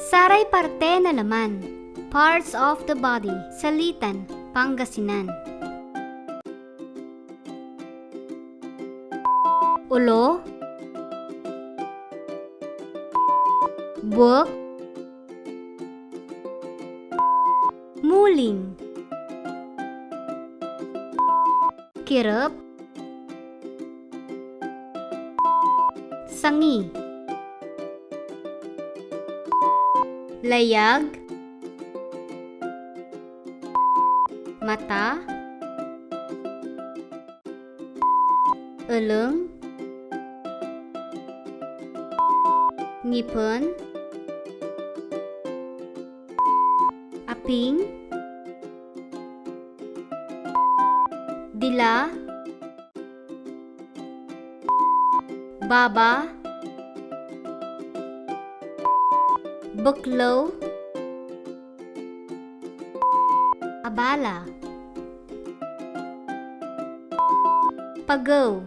Saray Parte na laman. Parts of the body. Salitan, Pangasinan. Ulo, buwak, muling, kirap, sangi, layag, mata, eleng, ngipin, aping, dila, baba, buklaw, abala, pagaw,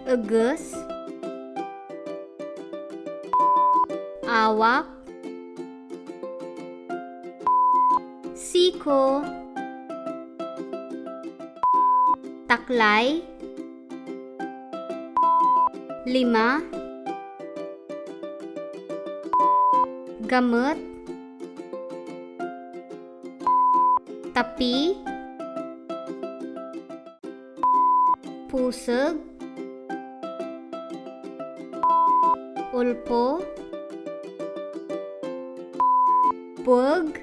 eges, awak, siko, taklay, lima, gamot, tapi, pusag, ulpo, puwag,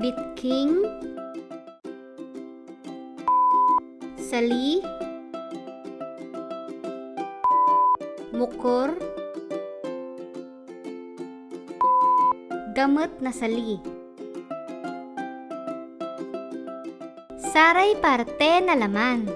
bitking, sali, mukor, gamot na sali. Saray Parte na laman.